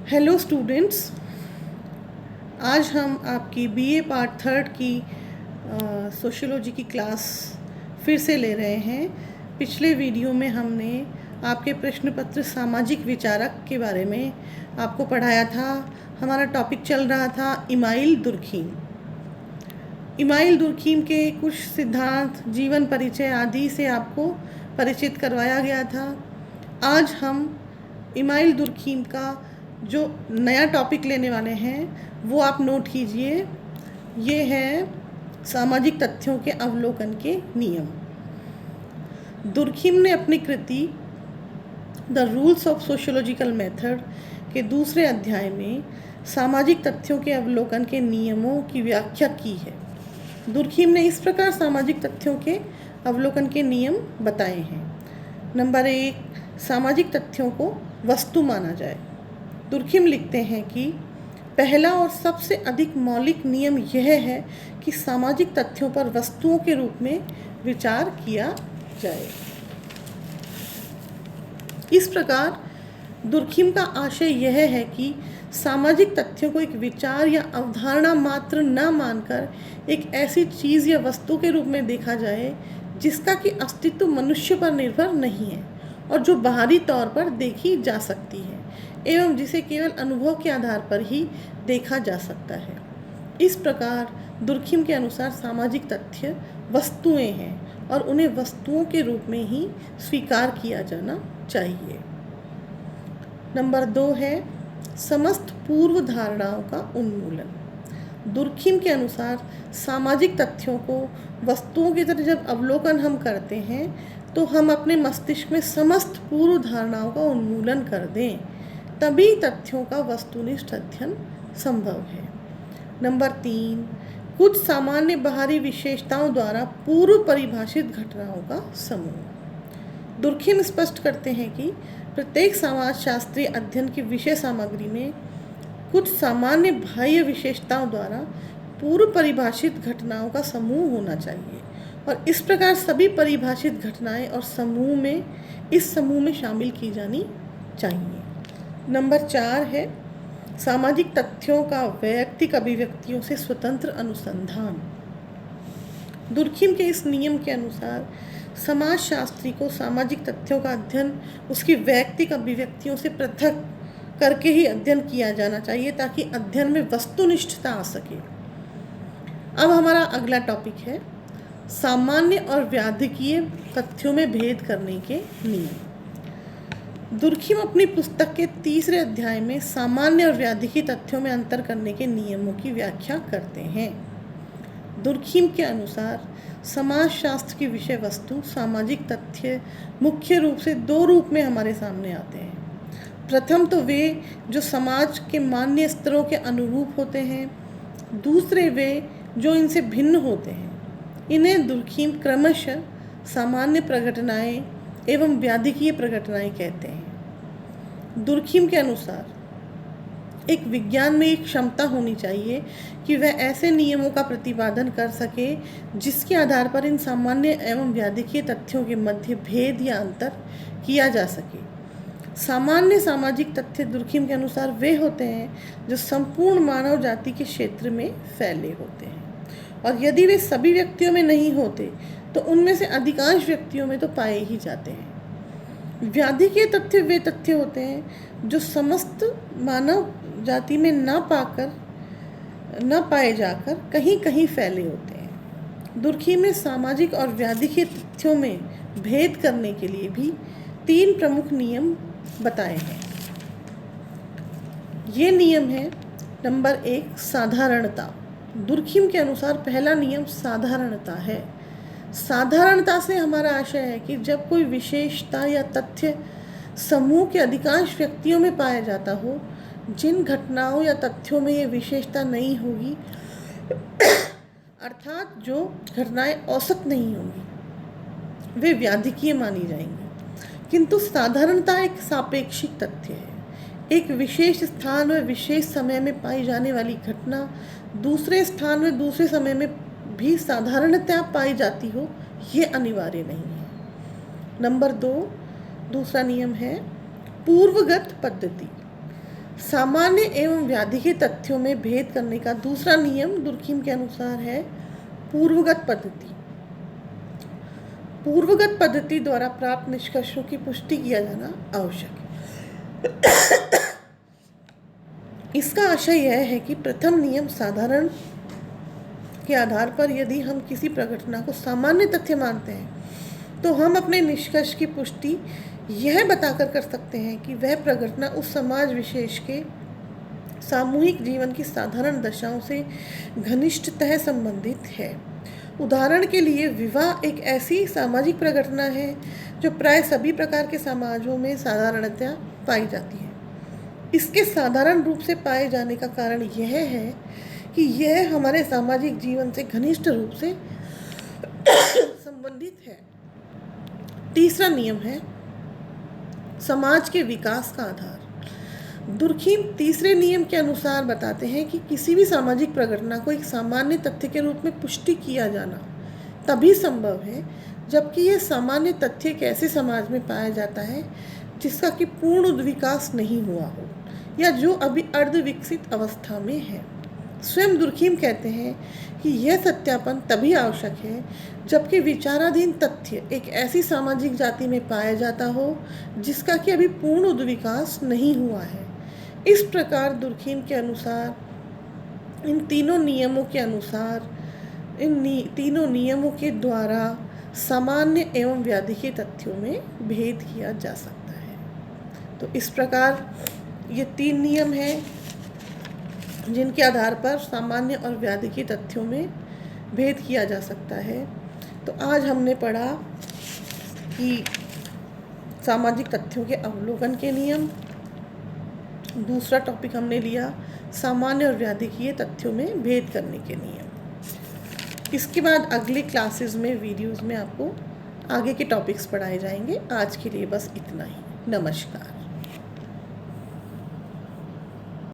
Hello students, आज हम आपकी बीए पार्ट थर्ड की सोशियोलॉजी की क्लास फिर से ले रहे हैं। पिछले वीडियो में हमने आपके प्रश्न पत्र सामाजिक विचारक के बारे में आपको पढ़ाया था। हमारा टॉपिक चल रहा था इमाइल दुर्खीम। इमाइल दुर्खीम के कुछ सिद्धांत, जीवन परिचय आदि से आपको परिचित करवाया गया था। आज हम इमाइल दुर्खीम का जो नया टॉपिक लेने वाले हैं वो आप नोट कीजिए। ये है सामाजिक तथ्यों के अवलोकन के नियम। दुर्खीम ने अपनी कृति the rules of sociological method के दूसरे अध्याय में सामाजिक तथ्यों के अवलोकन के नियमों की व्याख्या की है। दुर्खीम ने इस प्रकार सामाजिक तथ्यों के अवलोकन के नियम बताए हैं। नंबर 1, सामाजिक तथ्यों को वस्तु माना जाए। दुर्खीम लिखते हैं कि पहला और सबसे अधिक मौलिक नियम यह है कि सामाजिक तथ्यों पर वस्तुओं के रूप में विचार किया जाए। इस प्रकार दुर्खीम का आशय यह है कि सामाजिक तथ्यों को एक विचार या अवधारणा मात्र न मानकर एक ऐसी चीज़ या वस्तु के रूप में देखा जाए जिसका कि अस्तित्व मनुष्य पर निर्भर नहीं है और जो बाहरी तौर पर देखी जा सकती है एवं जिसे केवल अनुभव के आधार पर ही देखा जा सकता है। इस प्रकार दुर्खीम के अनुसार सामाजिक तथ्य वस्तुएं हैं और उन्हें वस्तुओं के रूप में ही स्वीकार किया जाना चाहिए। नंबर 2 है समस्त पूर्व धारणाओं का उन्मूलन। दुर्खीम के अनुसार सामाजिक तथ्यों को वस्तुओं की तरह जब अवलोकन हम करते हैं तो हम अपने मस्तिष्क में समस्त पूर्व धारणाओं का उन्मूलन कर दें, तभी तथ्यों का वस्तुनिष्ठ अध्ययन संभव है। नंबर 3, कुछ सामान्य बाहरी विशेषताओं द्वारा पूर्व परिभाषित घटनाओं का समूह। दुर्खीम स्पष्ट करते हैं कि प्रत्येक समाजशास्त्रीय अध्ययन की विषय सामग्री में कुछ सामान्य बाह्य विशेषताओं द्वारा पूर्व परिभाषित घटनाओं का समूह होना चाहिए और इस प्रकार सभी परिभाषित घटनाएं और इस समूह में शामिल की जानी चाहिए। नंबर 4 है सामाजिक तथ्यों का वैयक्तिक अभिव्यक्तियों से स्वतंत्र अनुसंधान। दुर्खीम के इस नियम के अनुसार समाजशास्त्री को सामाजिक तथ्यों का अध्ययन उसकी वैयक्तिक अभिव्यक्तियों से पृथक करके ही अध्ययन किया जाना चाहिए ताकि अध्ययन में वस्तुनिष्ठता आ सके। अब हमारा अगला टॉपिक है सामान्य और व्याधिकीय तथ्यों में भेद करने के नियम। दुर्खीम अपनी पुस्तक के तीसरे अध्याय में सामान्य और व्याधिकीय तथ्यों में अंतर करने के नियमों की व्याख्या करते हैं। दुर्खीम के अनुसार समाजशास्त्र की विषय वस्तु सामाजिक तथ्य मुख्य रूप से 2 रूप में हमारे सामने आते हैं। प्रथम तो वे जो समाज के मान्य स्तरों के अनुरूप होते हैं, दूसरे वे जो इनसे भिन्न होते हैं। इन्हें दुर्खीम क्रमशः सामान्य प्रघटनाएं एवं व्याधिकीय प्रघटनाएं कहते हैं। दुर्खीम के अनुसार एक विज्ञान में एक क्षमता होनी चाहिए कि वह ऐसे नियमों का प्रतिपादन कर सके जिसके आधार पर इन सामान्य एवं व्याधिकीय तथ्यों के मध्य भेद या अंतर किया जा सके। सामान्य सामाजिक तथ्य दुर्खीम के अनुसार वे होते हैं जो संपूर्ण मानव जाति के क्षेत्र में फैले होते हैं और यदि वे सभी व्यक्तियों में नहीं होते तो उनमें से अधिकांश व्यक्तियों में तो पाए ही जाते हैं। व्याधिकीय तथ्य वे तथ्य होते हैं जो समस्त मानव जाति में न पाए जाकर कहीं कहीं फैले होते हैं। दुर्खीम ने सामाजिक और व्याधिकीय तथ्यों में भेद करने के लिए भी 3 प्रमुख नियम बताए हैं। ये नियम है नंबर 1 साधारणता। दुर्खीम के अनुसार पहला नियम साधारणता है। साधारणता से हमारा आशय है कि जब कोई विशेषता या तथ्य समूह के अधिकांश व्यक्तियों में पाया जाता हो, जिन घटनाओं या तथ्यों में ये विशेषता नहीं होगी अर्थात जो घटनाएं औसत नहीं होंगी, वे व्याधिकीय मानी जाएंगी। किंतु साधारणता एक सापेक्षिक तथ्य है। एक विशेष स्थान में विशेष समय में पाई जाने वाली घटना दूसरे स्थान में दूसरे समय में भी साधारणतया पाई जाती हो, ये अनिवार्य नहीं है। नंबर 2 दूसरा नियम है पूर्वगत पद्धति। सामान्य एवं व्याधि के तथ्यों में भेद करने का दूसरा नियम दुर्खिम के अनुसार है पूर्वगत पद्धति। पूर्वगत पद्धति द्वारा प्राप्त निष्कर्षों की पुष्टि किया जाना आवश्यक है। इसका आशय यह है कि प्रथम नियम साधारण के आधार पर यदि हम किसी प्रघटना को सामान्य तथ्य मानते हैं तो हम अपने निष्कर्ष की पुष्टि यह बताकर कर सकते हैं कि वह प्रघटना उस समाज विशेष के सामूहिक जीवन की साधारण दशाओं से घनिष्ठतः संबंधित है। उदाहरण के लिए विवाह एक ऐसी सामाजिक प्रघटना है जो प्राय सभी प्रकार के समाजों में साधारणतया पाई जाती है। इसके साधारण रूप से पाए जाने का कारण यह है कि यह हमारे सामाजिक जीवन से घनिष्ठ रूप से संबंधित है। तीसरा नियम है समाज के विकास का आधार। दुर्खिम तीसरे नियम के अनुसार बताते हैं कि किसी भी सामाजिक प्रघटना को एक सामान्य तथ्य के रूप में पुष्टि किया जाना तभी संभव है जबकि यह सामान्य तथ्य एक ऐसे समाज में पाया जाता है जिसका कि पूर्ण विकास नहीं हुआ हो या जो अभी अर्ध विकसित अवस्था में है। स्वयं दुर्खिम कहते हैं कि यह सत्यापन तभी आवश्यक है जबकि विचाराधीन तथ्य एक ऐसी सामाजिक जाति में पाया जाता हो जिसका कि अभी पूर्ण विकास नहीं हुआ है। इस प्रकार दुर्खिम के अनुसार इन तीनों नियमों के द्वारा सामान्य एवं व्याधि के तथ्यों में भेद किया जा सकता है। तो इस प्रकार ये 3 नियम हैं जिनके आधार पर सामान्य और व्याधि के तथ्यों में भेद किया जा सकता है। तो आज हमने पढ़ा कि सामाजिक तथ्यों के अवलोकन के नियम। दूसरा टॉपिक हमने लिया सामान्य और व्याधिकीय तथ्यों में भेद करने के नियम। इसके बाद अगले क्लासेस में वीडियोस में आपको आगे के टॉपिक्स पढ़ाए जाएंगे। आज के लिए बस इतना ही। नमस्कार।